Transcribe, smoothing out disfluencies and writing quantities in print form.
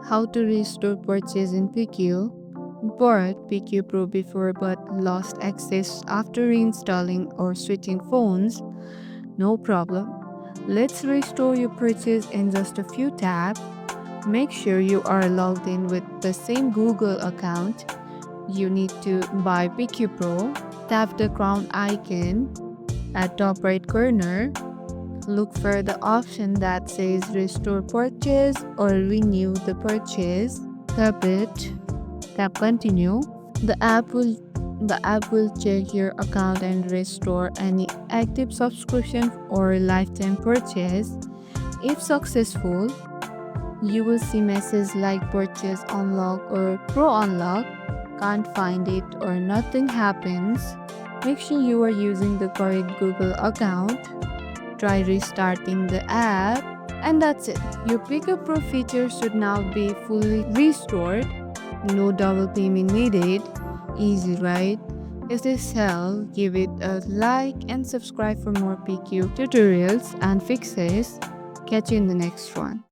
How to restore purchase in PickU. Bought PickU Pro before but lost access after reinstalling or switching phones? No problem. Let's restore your purchase in just a few taps. Make sure you are logged in with the same Google account. You need to buy PickU Pro. Tap the crown icon at top right corner. Look for the option that says restore purchase or renew the purchase. Tap it. Tap continue. The app will check your account and restore any active subscription or lifetime purchase. If successful, you will see messages like purchase unlock or pro unlock. Can't find it or nothing happens. Make sure you are using the correct Google account. Try restarting the app, and that's it. Your PickU Pro feature should now be fully restored. No double payment needed. Easy, right? If this helped, give it a like and subscribe for more PickU tutorials and fixes. Catch you in the next one.